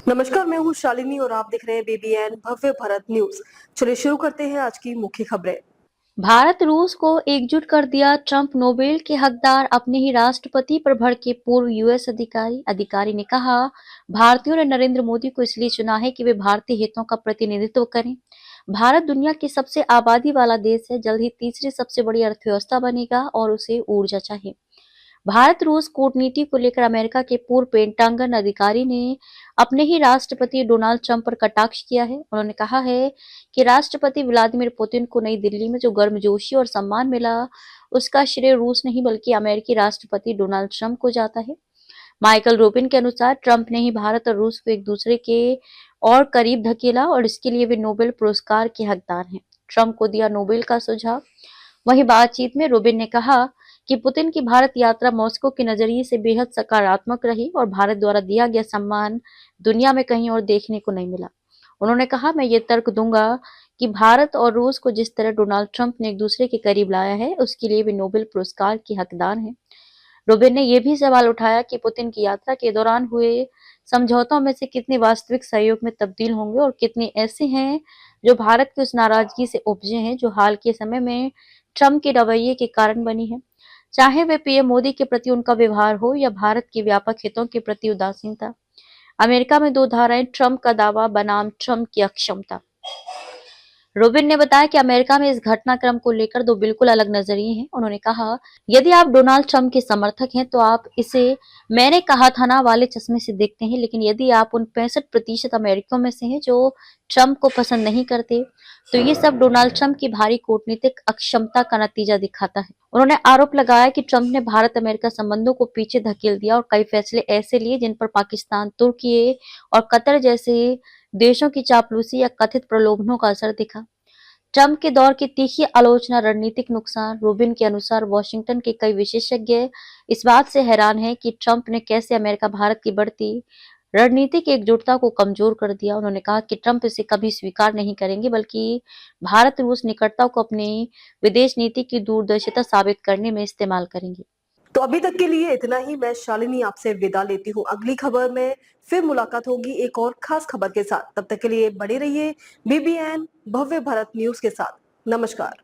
नमस्कार, मैं हूँ शालिनी और आप देख रहे हैं बीबीएन भव्य भारत न्यूज। चलिए शुरू करते हैं आज की मुख्य खबरें। भारत रूस को एकजुट कर दिया, ट्रंप नोबेल के हकदार अपने ही राष्ट्रपति पर भड़के पूर्व यूएस अधिकारी ने कहा, भारतीयों ने नरेंद्र मोदी को इसलिए चुना है कि वे भारतीय हितों का प्रतिनिधित्व करें। भारत दुनिया की सबसे आबादी वाला देश है, जल्द ही तीसरी सबसे बड़ी अर्थव्यवस्था बनेगा और उसे ऊर्जा चाहिए। भारत रूस कूटनीति को लेकर अमेरिका के पूर्व पेंटागन अधिकारी ने अपने ही राष्ट्रपति डोनाल्ड ट्रंप पर कटाक्ष किया है। उन्होंने कहा है कि राष्ट्रपति व्लादिमीर पुतिन को नई दिल्ली में जो गर्मजोशी और सम्मान मिला, उसका श्रेय रूस नहीं बल्कि अमेरिकी राष्ट्रपति डोनाल्ड ट्रंप को जाता है। माइकल रोबिन के अनुसार ट्रंप ने ही भारत और रूस को एक दूसरे के और करीब धकेला और इसके लिए वे नोबेल पुरस्कार के हकदार हैं। ट्रंप को दिया नोबेल का सुझाव। वहीं बातचीत में रोबिन ने कहा कि पुतिन की भारत यात्रा मॉस्को के नजरिए से बेहद सकारात्मक रही और भारत द्वारा दिया गया सम्मान दुनिया में कहीं और देखने को नहीं मिला। उन्होंने कहा, मैं ये तर्क दूंगा कि भारत और रूस को जिस तरह डोनाल्ड ट्रंप ने एक दूसरे के करीब लाया है, उसके लिए वे नोबेल पुरस्कार के हकदार हैं। रोबिन ने यह भी सवाल उठाया कि पुतिन की यात्रा के दौरान हुए समझौतों में से कितने वास्तविक सहयोग में तब्दील होंगे और कितने ऐसे हैं जो भारत की उस नाराजगी से उपजे हैं जो हाल के समय में ट्रंप के रवैये के कारण बनी है। चाहे वे पीएम मोदी के प्रति उनका व्यवहार हो या भारत के व्यापक हितों के प्रति उदासीनता। अमेरिका में दो धाराएं, ट्रंप का दावा बनाम ट्रंप की अक्षमता। रोबिन ने बताया कि अमेरिका में इस घटनाक्रम को लेकर दो बिल्कुल अलग नजरिए हैं। उन्होंने कहा, यदि आप डोनाल्ड ट्रंप के समर्थक हैं तो आप इसे मैंने कहा था ना वाले चश्मे से देखते हैं, लेकिन यदि आप उन 65% अमेरिकियों में से हैं जो ट्रंप को पसंद नहीं करते, तो ये सब डोनाल्ड ट्रंप की भारी कूटनीतिक अक्षमता का नतीजा दिखाता है। उन्होंने आरोप लगाया कि ट्रंप ने भारत अमेरिका संबंधों को पीछे धकेल दिया और कई फैसले ऐसे लिए जिन पर पाकिस्तान, तुर्की और कतर जैसे देशों की चापलूसी या कथित प्रलोभनों का असर दिखा। ट्रंप के दौर की तीखी आलोचना, रणनीतिक नुकसान। रोबिन के अनुसार वॉशिंगटन के कई विशेषज्ञ इस बात से हैरान हैं कि ट्रंप ने कैसे अमेरिका भारत की बढ़ती रणनीतिक एकजुटता को कमजोर कर दिया। उन्होंने कहा कि ट्रंप इसे कभी स्वीकार नहीं करेंगे बल्कि भारत रूस निकटता को अपनी विदेश नीति की दूरदर्शिता साबित करने में इस्तेमाल करेंगे। तो अभी तक के लिए इतना ही। मैं शालिनी आपसे विदा लेती हूँ। अगली खबर में फिर मुलाकात होगी एक और खास खबर के साथ। तब तक के लिए बने रहिए बीबीएन भव्य भारत न्यूज के साथ। नमस्कार।